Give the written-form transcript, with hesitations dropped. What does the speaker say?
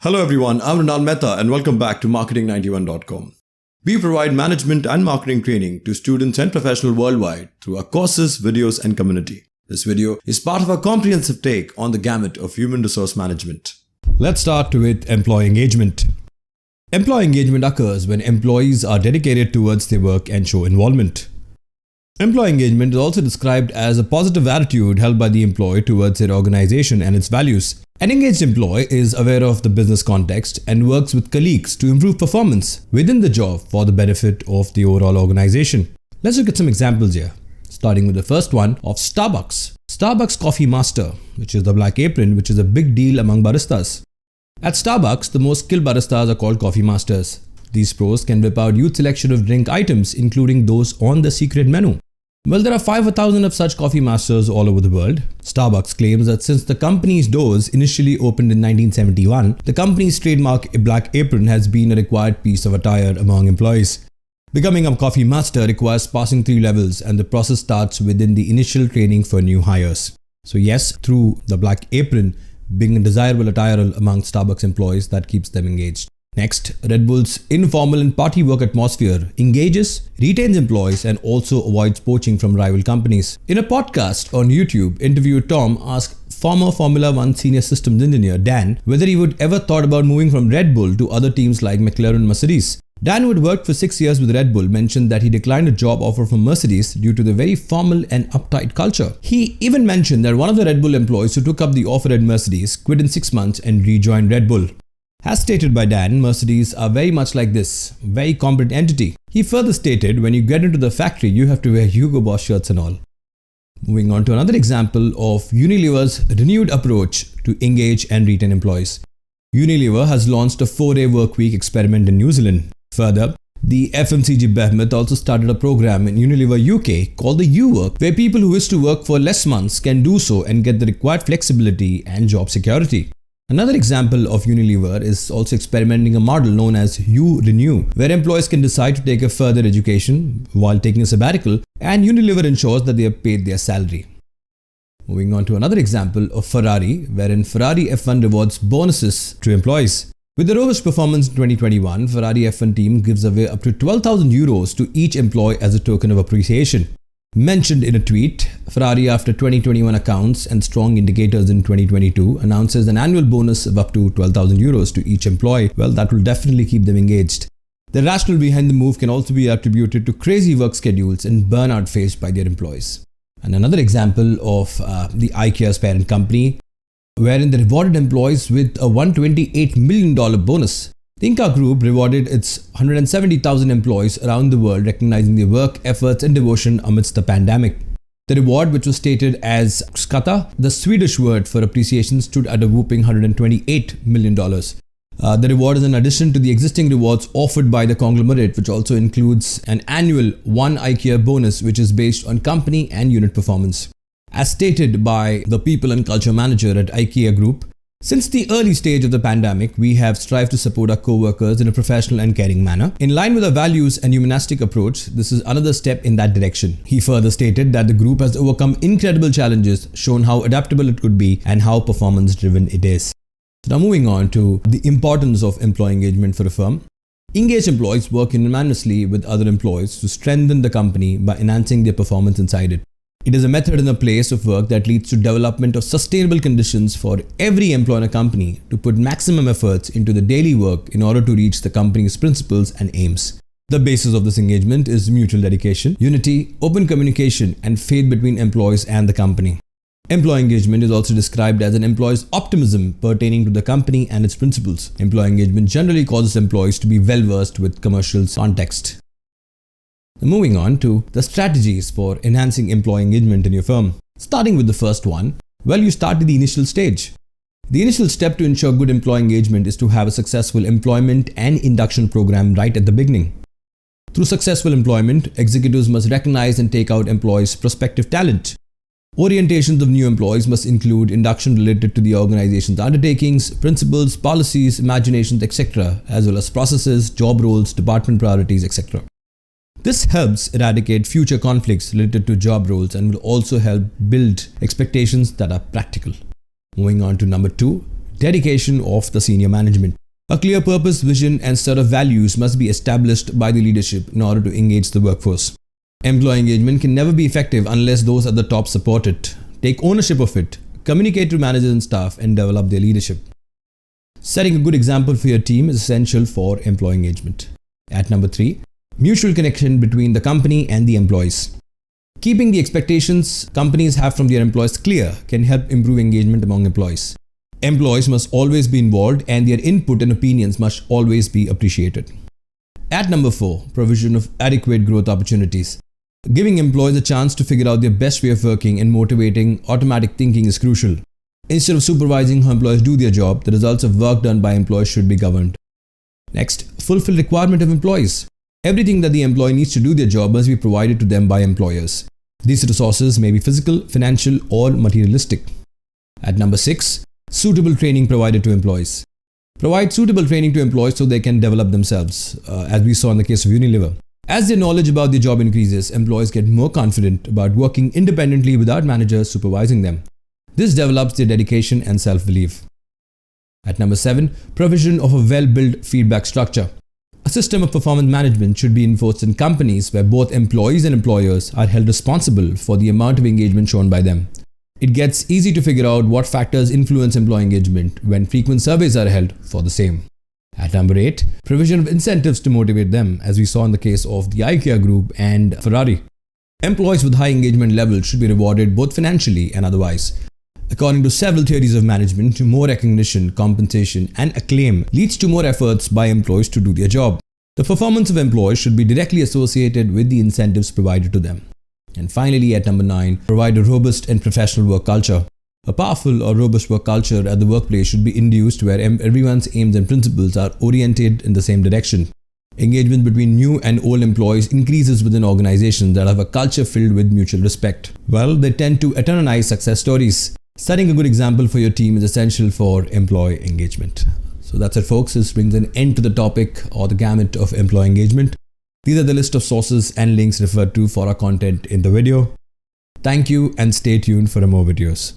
Hello everyone, I'm Ronald Mehta and welcome back to marketing91.com. We provide management and marketing training to students and professionals worldwide through our courses, videos and community. This video is part of our comprehensive take on the gamut of human resource management. Let's start with employee engagement. Employee engagement occurs when employees are dedicated towards their work and show involvement. Employee engagement is also described as a positive attitude held by the employee towards their organization and its values. An engaged employee is aware of the business context and works with colleagues to improve performance within the job for the benefit of the overall organization. Let's look at some examples here, starting with the first one of Starbucks. Starbucks Coffee Master, which is the black apron, which is a big deal among baristas. At Starbucks, the most skilled baristas are called coffee masters. These pros can whip out huge selection of drink items, including those on the secret menu. Well, there are 5,000 of such coffee masters all over the world. Starbucks claims that since the company's doors initially opened in 1971, the company's trademark black apron has been a required piece of attire among employees. Becoming a coffee master requires passing 3 levels, and the process starts within the initial training for new hires. So yes, through the black apron being a desirable attire among Starbucks employees that keeps them engaged. Next, Red Bull's informal and party work atmosphere engages, retains employees and also avoids poaching from rival companies. In a podcast on YouTube, interviewer Tom asked former Formula 1 senior systems engineer Dan whether he would ever thought about moving from Red Bull to other teams like McLaren and Mercedes. Dan, who had worked for 6 years with Red Bull, mentioned that he declined a job offer from Mercedes due to the very formal and uptight culture. He even mentioned that one of the Red Bull employees who took up the offer at Mercedes quit in 6 months and rejoined Red Bull. As stated by Dan, Mercedes are very much like this, very competent entity. He further stated, when you get into the factory, you have to wear Hugo Boss shirts and all. Moving on to another example of Unilever's renewed approach to engage and retain employees. Unilever has launched a 4-day workweek experiment in New Zealand. Further, the FMCG behemoth also started a program in Unilever UK called the U-Work, where people who wish to work for less months can do so and get the required flexibility and job security. Another example of Unilever is also experimenting a model known as U-Renew, where employees can decide to take a further education while taking a sabbatical, and Unilever ensures that they are paid their salary. Moving on to another example of Ferrari, wherein Ferrari F1 rewards bonuses to employees. With the robust performance in 2021, Ferrari F1 team gives away up to 12,000 euros to each employee as a token of appreciation. Mentioned in a tweet, Ferrari, after 2021 accounts and strong indicators in 2022, announces an annual bonus of up to 12,000 euros to each employee. Well, that will definitely keep them engaged. The rationale behind the move can also be attributed to crazy work schedules and burnout faced by their employees. And another example of the IKEA's parent company, wherein they rewarded employees with a $128 million bonus. The Ingka group rewarded its 170,000 employees around the world, recognizing their work, efforts and devotion amidst the pandemic. The reward, which was stated as skatta, the Swedish word for appreciation, stood at a whopping $128 million. The reward is in addition to the existing rewards offered by the conglomerate, which also includes an annual 1 IKEA bonus, which is based on company and unit performance. As stated by the People and Culture Manager at IKEA Group, since the early stage of the pandemic, we have strived to support our co-workers in a professional and caring manner. In line with our values and humanistic approach, this is another step in that direction. He further stated that the group has overcome incredible challenges, shown how adaptable it could be and how performance-driven it is. So now moving on to the importance of employee engagement for a firm. Engaged employees work unanimously with other employees to strengthen the company by enhancing their performance inside it. It is a method and a place of work that leads to development of sustainable conditions for every employee in a company to put maximum efforts into the daily work in order to reach the company's principles and aims. The basis of this engagement is mutual dedication, unity, open communication, and faith between employees and the company. Employee engagement is also described as an employee's optimism pertaining to the company and its principles. Employee engagement generally causes employees to be well versed with commercial context. Moving on to the strategies for enhancing employee engagement in your firm. Starting with the first one, well, you start at the initial stage. The initial step to ensure good employee engagement is to have a successful employment and induction program right at the beginning. Through successful employment, executives must recognize and take out employees' prospective talent. Orientations of new employees must include induction related to the organization's undertakings, principles, policies, imaginations, etc., as well as processes, job roles, department priorities, etc. This helps eradicate future conflicts related to job roles and will also help build expectations that are practical. Moving on to number 2, dedication of the senior management. A clear purpose, vision, and set of values must be established by the leadership in order to engage the workforce. Employee engagement can never be effective unless those at the top support it, take ownership of it, communicate to managers and staff, and develop their leadership. Setting a good example for your team is essential for employee engagement. At number 3, mutual connection between the company and the employees. Keeping the expectations companies have from their employees clear can help improve engagement among employees. Employees must always be involved and their input and opinions must always be appreciated. At number 4, provision of adequate growth opportunities. Giving employees a chance to figure out their best way of working and motivating automatic thinking is crucial. Instead of supervising how employees do their job, the results of work done by employees should be governed. Next, fulfill requirement of employees. Everything that the employee needs to do their job must be provided to them by employers. These resources may be physical, financial, or materialistic. At number 6, suitable training provided to employees. Provide suitable training to employees so they can develop themselves, as we saw in the case of Unilever. As their knowledge about their job increases, employees get more confident about working independently without managers supervising them. This develops their dedication and self-belief. At number 7, provision of a well-built feedback structure. A system of performance management should be enforced in companies where both employees and employers are held responsible for the amount of engagement shown by them. It gets easy to figure out what factors influence employee engagement when frequent surveys are held for the same. At number 8, provision of incentives to motivate them, as we saw in the case of the IKEA group and Ferrari. Employees with high engagement levels should be rewarded both financially and otherwise. According to several theories of management, more recognition, compensation, and acclaim leads to more efforts by employees to do their job. The performance of employees should be directly associated with the incentives provided to them. And finally, at number 9, provide a robust and professional work culture. A powerful or robust work culture at the workplace should be induced where everyone's aims and principles are oriented in the same direction. Engagement between new and old employees increases within organizations that have a culture filled with mutual respect. Well, they tend to eternize success stories. Setting a good example for your team is essential for employee engagement. So that's it, folks. This brings an end to the topic or the gamut of employee engagement. These are the list of sources and links referred to for our content in the video. Thank you and stay tuned for more videos.